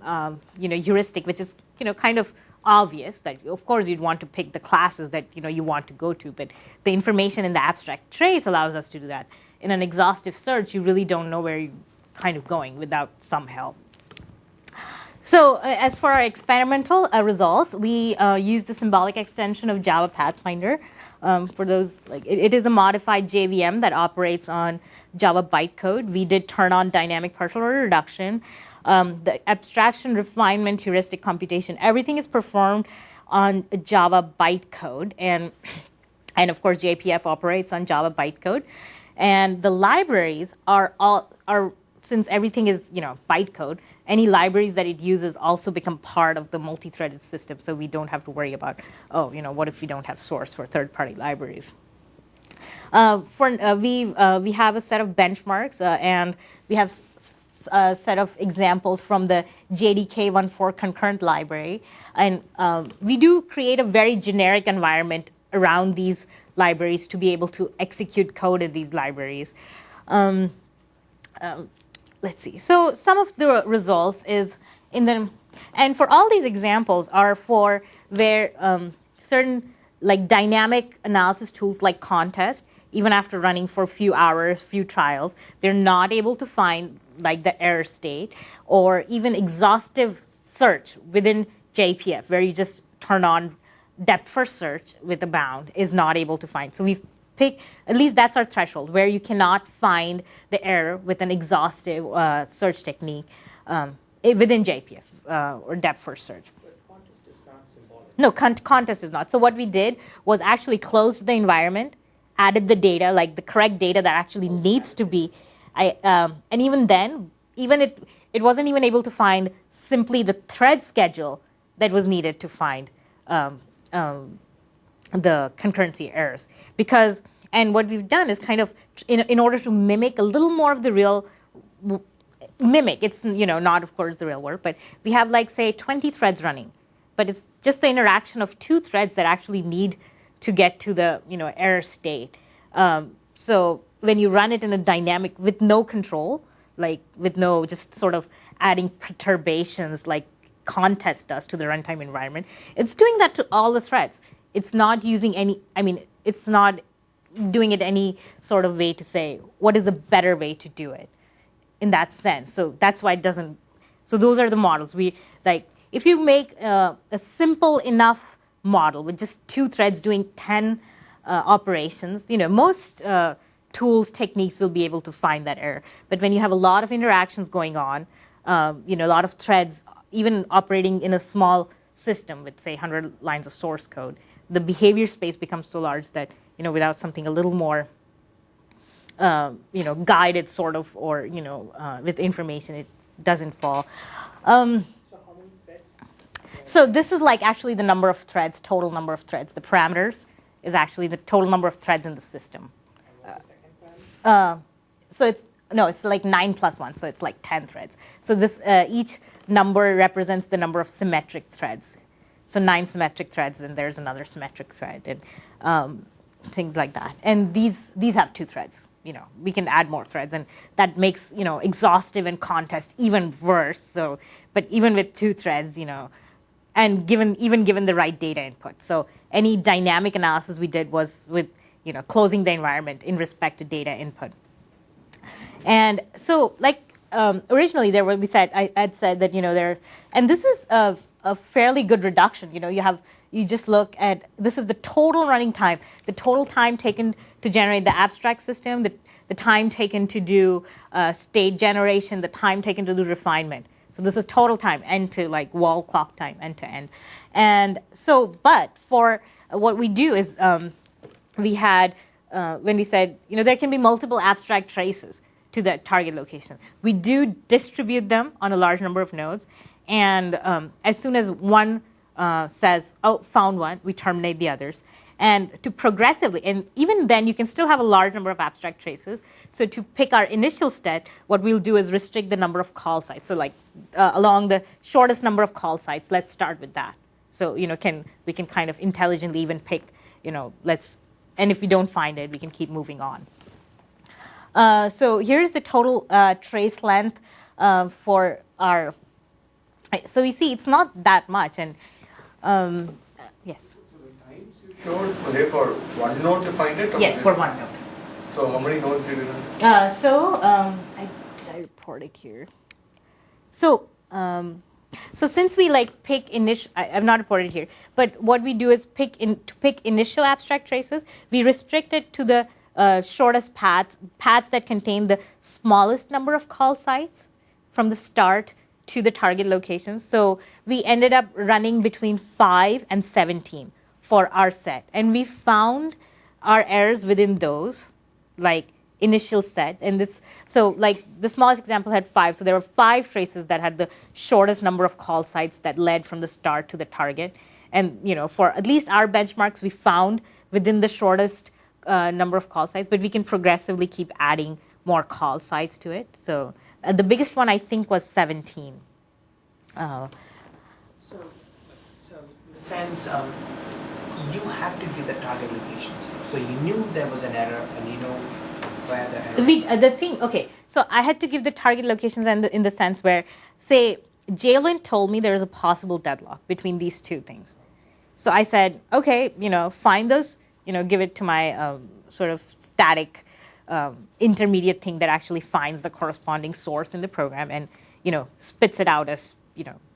heuristic, which is kind of obvious that of course you'd want to pick the classes that you want to go to, but the information in the abstract trace allows us to do that. In an exhaustive search, you really don't know where you're kind of going without some help. So as for our experimental results, we use the symbolic extension of Java Pathfinder. For those, it is a modified JVM that operates on Java bytecode. We did turn on dynamic partial order reduction. The abstraction, refinement, heuristic computation, everything is performed on Java bytecode, and of course JPF operates on Java bytecode. And the libraries are since everything is bytecode, any libraries that it uses also become part of the multi-threaded system, so we don't have to worry about what if we don't have source for third-party libraries. We have a set of benchmarks, and we have a set of examples from the JDK14 concurrent library, and we do create a very generic environment around these libraries to be able to execute code in these libraries. Let's see. So some of the results is and for all these examples are for where certain dynamic analysis tools like Contest, even after running for a few hours, few trials, they're not able to find the error state, or even exhaustive search within JPF, where you just turn on depth first search with a bound, is not able to find. So we've picked, at least that's our threshold, where you cannot find the error with an exhaustive search technique within JPF or depth first search. But Contest is not symbolic. No, Contest is not. So what we did was actually close the environment, added the data, the correct data that actually needs to be, and even then, it wasn't even able to find simply the thread schedule that was needed to find the concurrency errors. And what we've done is kind of, in order to mimic a little more of the real, it's not of course the real world, but we have say 20 threads running, but it's just the interaction of 2 threads that actually need to get to the error state. So when you run it in a dynamic with no control, with no just sort of adding perturbations like Contest does to the runtime environment, it's doing that to all the threads. It's not using it's not doing it any sort of way to say what is a better way to do it in that sense. So that's why it doesn't. So those are the models. If you make a simple enough model with just 2 threads doing 10 operations, most tools, techniques will be able to find that error. But when you have a lot of interactions going on, a lot of threads, even operating in a small system with, say, 100 lines of source code, the behavior space becomes so large that, without something a little more, guided sort of, or, with information, it doesn't fall. So how many threads? So this is actually the number of threads, total number of threads. The parameters is actually the total number of threads in the system. And what's the second parameter? So it's 9 plus 1, so it's 10 threads. So this each number represents the number of symmetric threads. So 9 symmetric threads, then there's another symmetric thread, and things like that. And these have 2 threads. We can add more threads, and that makes exhaustive and Contest even worse. So, but even with 2 threads, and given the right data input. So any dynamic analysis we did was with closing the environment in respect to data input. And so originally I had said that there, and this is a fairly good reduction. You just look at, this is the total running time, the total time taken to generate the abstract system, the time taken to do state generation, the time taken to do refinement. So this is total time, end to wall clock time, end to end. And so, but for what we do is we had, when we said, there can be multiple abstract traces to the target location. We do distribute them on a large number of nodes, and as soon as one says, oh, found one, we terminate the others. And to progressively, and even then you can still have a large number of abstract traces. So to pick our initial state, what we'll do is restrict the number of call sites. So along the shortest number of call sites, let's start with that. So we can kind of intelligently even pick, and if we don't find it, we can keep moving on. So here's the total trace length for our. So you see, it's not that much, and yes. So the times you showed, were they for one node to find it? Or Yes, for one node. So how many nodes did you run? Did I report it here? So since we like pick initial, I've not reported here, but what we do is to pick initial abstract traces, we restrict it to the shortest paths that contain the smallest number of call sites from the start to the target location. So we ended up running between 5 and 17 for our set, and we found our errors within those, like initial set, and it's so like the smallest example had 5, so there were 5 traces that had the shortest number of call sites that led from the start to the target, and for at least our benchmarks we found within the shortest number of call sites, but we can progressively keep adding more call sites to it. So the biggest one I think was 17. So in the sense, you have to give the target locations. So you knew there was an error, and you know where the error. Okay. So I had to give the target locations, and in the sense where, say, Jalen told me there is a possible deadlock between these two things. So I said, okay, find those, give it to my sort of static intermediate thing that actually finds the corresponding source in the program and, spits it out as,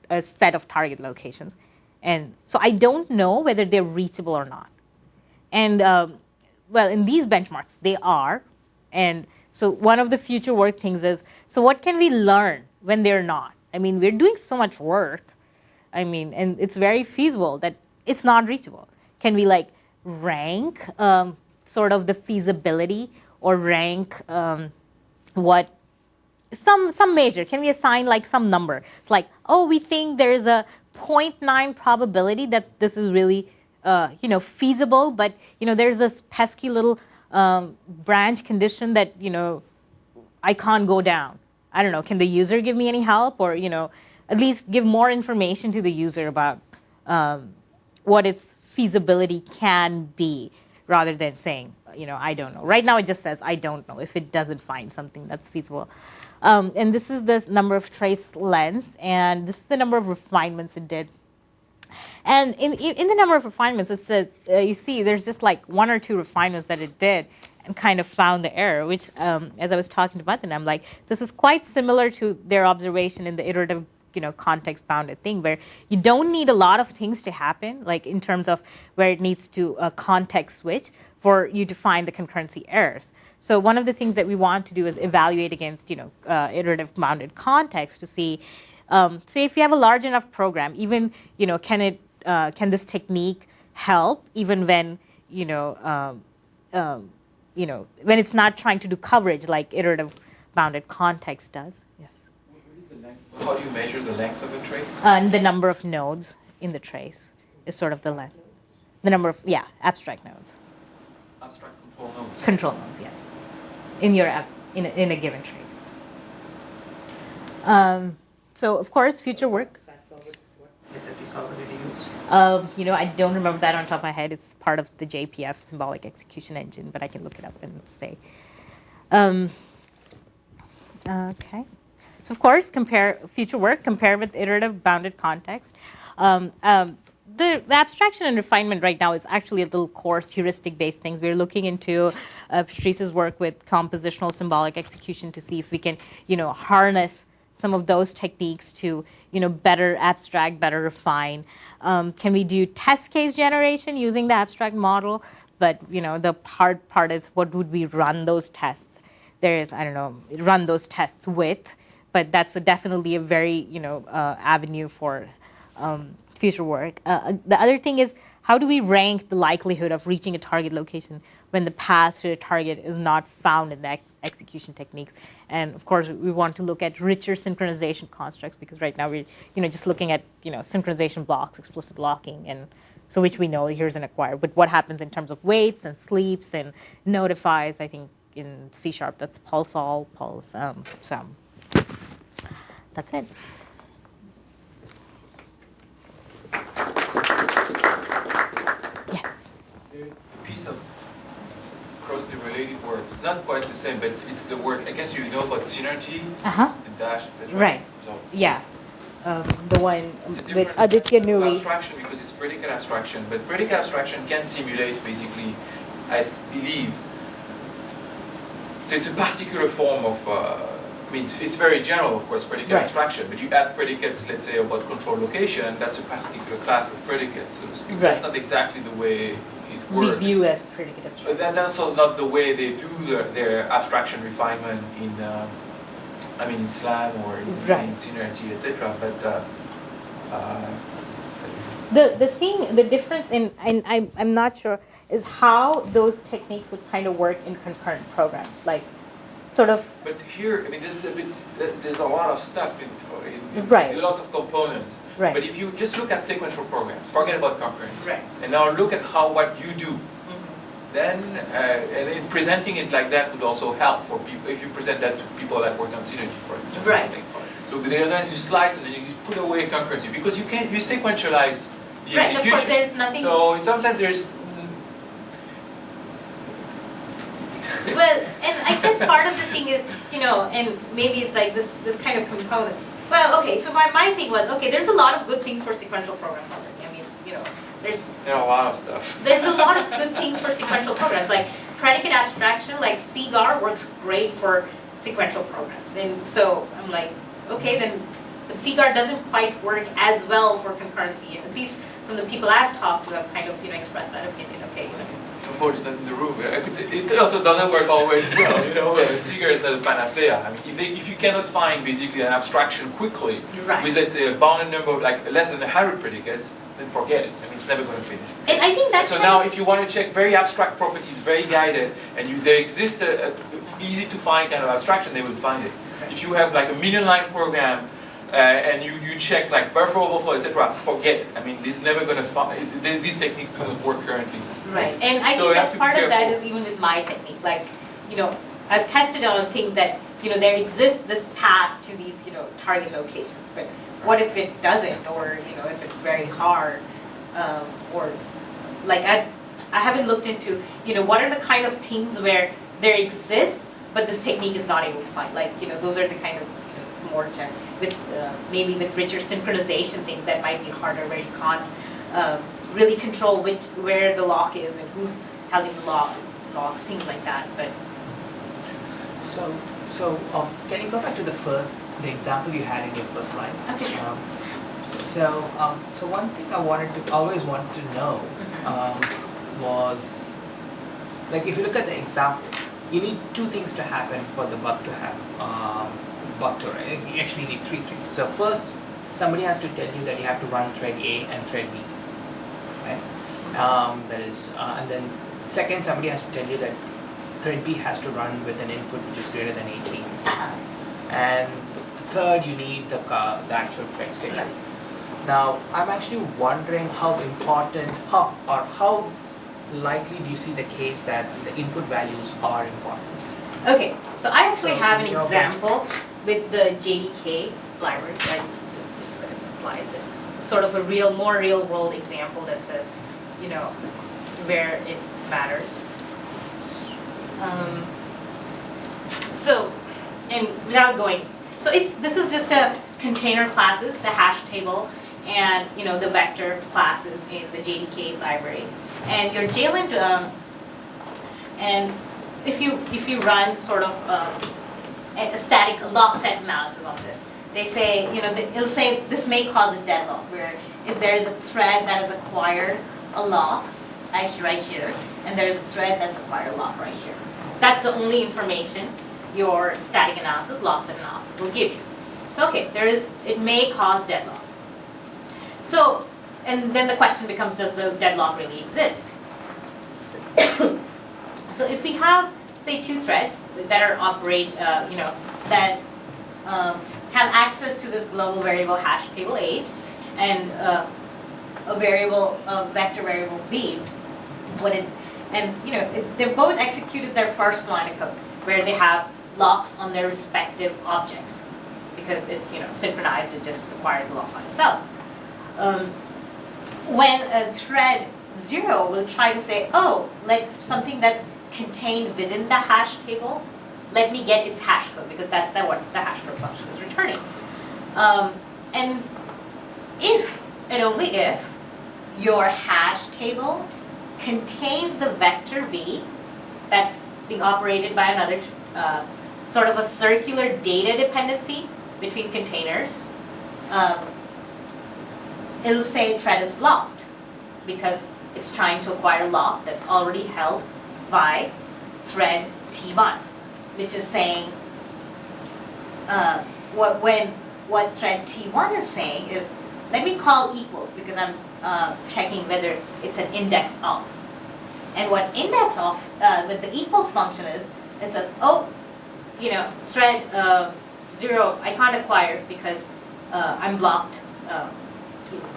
a set of target locations. And so I don't know whether they're reachable or not. And, well, in these benchmarks, they are. And so one of the future work things is, so what can we learn when they're not? I mean, we're doing so much work. I mean, and it's very feasible that it's not reachable. Can we like rank sort of the feasibility or rank what some measure? Can we assign like some number? It's like, oh, we think there's a 0.9 probability that this is really feasible, but there's this pesky little branch condition that I can't go down. I don't know. Can the user give me any help, or at least give more information to the user about what its feasibility can be, rather than saying I don't know. Right now it just says I don't know if it doesn't find something that's feasible. And this is the number of trace lengths, and this is the number of refinements it did. And in the number of refinements, it says, you see, there's just like 1 or 2 refinements that it did and kind of found the error, which, as I was talking about them, I'm like, this is quite similar to their observation in the iterative, context-bounded thing, where you don't need a lot of things to happen, like in terms of where it needs to context switch for you to find the concurrency errors. So one of the things that we want to do is evaluate against, iterative bounded context to see, say if you have a large enough program, even can this technique help even when when it's not trying to do coverage like iterative bounded context does. Yes. What is the length? How do you measure the length of a trace? The number of nodes in the trace is sort of the length. The number of abstract nodes. Abstract control nodes. Control nodes, yes, in your in a given trace. So of course, future work. What SFT solver did you use? I don't remember that on top of my head. It's part of the JPF symbolic execution engine, but I can look it up and say. Okay. So of course, compare with iterative bounded context. The abstraction and refinement right now is actually a little coarse heuristic-based things. We're looking into Patrice's work with compositional symbolic execution to see if we can, harness some of those techniques to, better abstract, better refine. Can we do test case generation using the abstract model? But, the hard part is what would we run those tests? Run those tests with. But that's definitely a very, avenue for future work. The other thing is, how do we rank the likelihood of reaching a target location when the path to the target is not found in the execution techniques? And of course, we want to look at richer synchronization constructs, because right now we're just looking at synchronization blocks, explicit locking, and so which we know here's an acquired. But what happens in terms of waits and sleeps and notifies? I think in C# that's pulse all, pulse some. That's it. There's a piece of closely related words. Not quite the same, but it's the word. I guess you know about synergy, and dash, etc. Right. So Yeah. The one it's a with different Aditya Nuri. abstraction because it's predicate abstraction, but predicate abstraction can simulate basically, I believe. So it's a particular form of. I mean, it's very general, of course, predicate Right. abstraction, but you add predicates, let's say, about control location, that's a particular class of predicates, so to speak. Right. That's not exactly the way it We works. view as predicate abstraction. That's also not the way they do their abstraction refinement in, in SLAM or in Right. Synergy, etc. But The difference and I'm not sure, is how those techniques would kind of work in concurrent programs, like sort of. But here, I mean, there's a lot of stuff in Right. lots of components. Right. But if you just look at sequential programs, forget about concurrency. Right. And now look at what you do. Then, and in presenting it like that would also help for people, if you present that to people that work on synergy, for instance. Right. So then you slice and then you put away concurrency, because you sequentialize the Right, execution. of course, there's nothing. So in some sense there's, Well, and I guess part of the thing is, and maybe it's like this kind of component. Well, okay, so my thing was, okay, there's a lot of good things for sequential programs already. I mean, there a lot of stuff. there's a lot of good things for sequential programs. Like predicate abstraction, like CGAR works great for sequential programs. And so I'm like, okay, then but CGAR doesn't quite work as well for concurrency. And at least from the people I've talked to, I've kind of, expressed that opinion. Okay, More is not in the room. I could say it also doesn't work always well. Seeker is not a panacea. I mean, if you cannot find basically an abstraction quickly Right. with, let's say, a bounded number of like less than 100 predicates, then forget it. I mean, it's never going to finish. and I think that's So now, if you want to check very abstract properties, very guided, and there exists a easy to find kind of abstraction, they will find it. If you have like a million-line program. And you check like buffer overflow, etc. Forget it. I mean, this is never going to find. These techniques do not work currently. Right, and I So you think have that to be part of that careful. is even with my technique. Like, I've tested on things that, there exists this path to these, target locations. But what if it doesn't, or if it's very hard, or like I haven't looked into, what are the kind of things where there exists, but this technique is not able to find. Like, those are the kind of more with maybe with richer synchronization things that might be harder, where you can't really control where the lock is and who's telling the locks, things like that. But So can you go back to the example you had in your first slide? Okay, sure. So one thing I always wanted to know was, like, if you look at the example, you need two things to happen for the bug to have you actually need three things. So first, somebody has to tell you that you have to run thread A and thread B, right? And then second, somebody has to tell you that thread B has to run with an input which is greater than 18. And third, you need the actual thread schedule. Now, I'm actually wondering how likely do you see the case that the input values are important? okay, so I actually So, have an you know, example with the JDK library. I just put in the slides. It's sort of a more real world example that says, where it matters. So, and without going, so this is just a container classes, the hash table, and the vector classes in the JDK library, and you're jailing and if you run sort of a static lock set analysis on this, they say it'll say this may cause a deadlock where if there's a thread that has acquired a lock right here, and there's a thread that's acquired a lock right here. That's the only information your static analysis, lock set analysis will give you. So okay, it may cause deadlock. So, and then the question becomes, does the deadlock really exist? So if we have, say, two threads that are that have access to this global variable hash table age and a vector variable v, they've both executed their first line of code where they have locks on their respective objects because it's synchronized, it just requires a lock on itself. When a thread 0 will try to say, oh, like something that's contained within the hash table, let me get its hash code, because that's what the hash code function is returning. And if, and only if, your hash table contains the vector v that's being operated by another, sort of a circular data dependency between containers, it'll say thread is blocked because it's trying to acquire a lock that's already held by thread T1, which is saying, what thread T1 is saying is, let me call equals because I'm checking whether it's an index of. And what index of, with the equals function is, it says, oh, thread 0, I can't acquire because I'm blocked.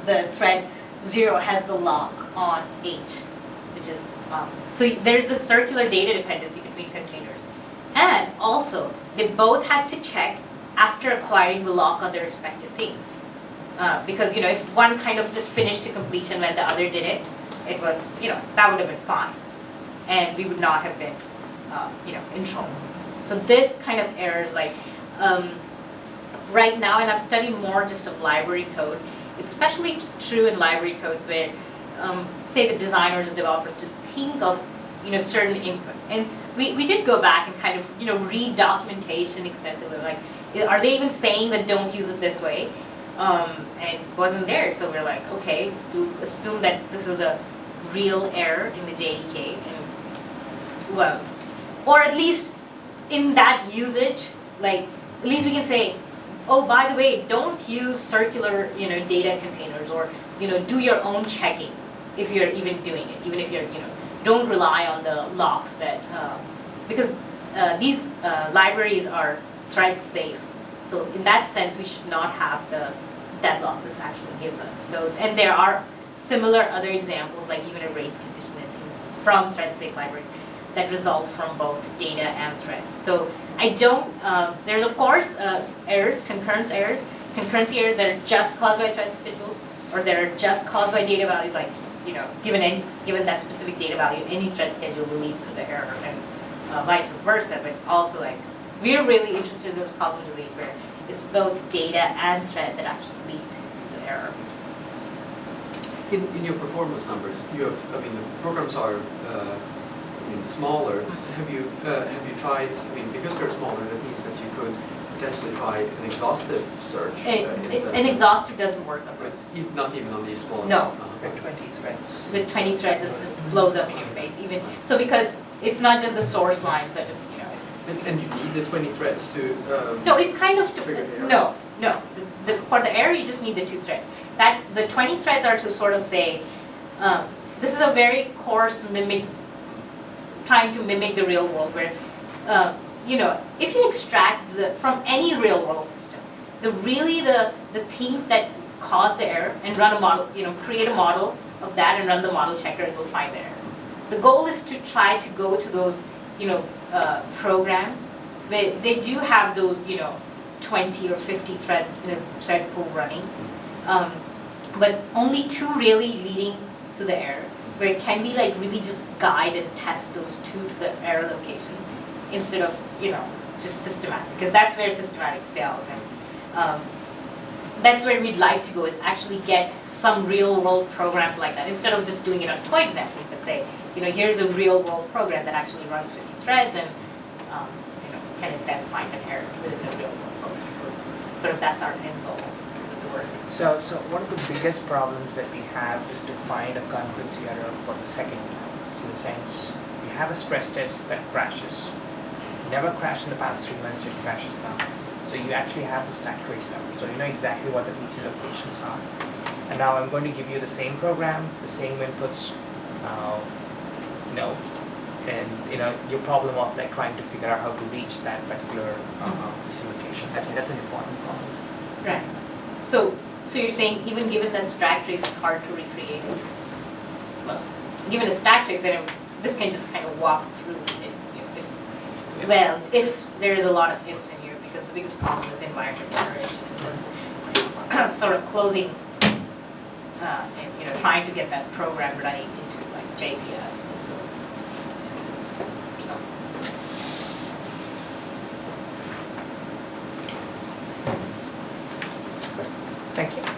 The thread 0 has the lock on H, which is, so there's this circular data dependency between containers. And also, they both had to check after acquiring the lock on their respective things. Because, if one kind of just finished to completion when the other did it, it was, that would have been fine. And we would not have been, in trouble. So this kind of errors, like, right now, and I've studied more just of library code, it's especially true in library code where, say the designers and developers to think of, certain input. And we did go back and kind of, read documentation extensively, like, are they even saying that don't use it this way? And it wasn't there, so we're like, okay, we assume that this is a real error in the JDK, and well, or at least in that usage, like, at least we can say, oh, by the way, don't use circular, data containers, or, do your own checking if you're even doing it, even if you're, don't rely on the locks that, because these libraries are thread safe. So in that sense, we should not have the deadlock this actually gives us. So, and there are similar other examples, like even a race condition and things from thread safe library that result from both data and thread. So I don't, there's of course errors, concurrency errors that are just caused by thread schedules, or that are just caused by data values, like, given that specific data value, any thread schedule will lead to the error, and vice versa, but also, like, we're really interested in those problems where it's both data and thread that actually lead to the error. In your performance numbers, you have, the programs are smaller. Have you tried, because they're smaller, that means that you could potentially try an exhaustive search? An exhaustive doesn't work on those. Not even on these smaller? No. With 20 threads. With 20 threads, it just blows up in your face. Even so, because it's not just the source lines that is, And you need the 20 threads to... no, it's kind of... trigger the error? No. For the error, you just need the 2 threads. That's the 20 threads are to sort of say, this is a very coarse trying to mimic the real world, where, if you extract from any real world system, the things that cause the error and run a model, create a model of that and run the model checker, and we'll find the error. The goal is to try to go to those, programs where they do have those, 20 or 50 threads in a thread pool running, but only 2 really leading to the error, where it can be like really just guide and test those 2 to the error location instead of, just systematic, because that's where systematic fails, and that's where we'd like to go, is actually get some real world programs like that, instead of just doing it on toy examples, but say, here's a real world program that actually runs 50 threads, and can it then find an error within the real world program. So sort of that's our end goal with the work. So one of the biggest problems that we have is to find a concurrency error for the second time. So in the sense, we have a stress test that crashes. Never crashed in the past 3 months, it crashes now. So you actually have the stack trace number, so you know exactly what the PC locations are. And now I'm going to give you the same program, the same inputs, and your problem of like trying to figure out how to reach that particular PC location. I think that's an important problem. Right. So you're saying even given the stack trace, it's hard to recreate. Well, given a stack trace, then this can just kind of walk through it. If there is a lot of ifs in here, because the biggest problem is environment generation, sort of closing, and trying to get that program running into like JVM. Thank you.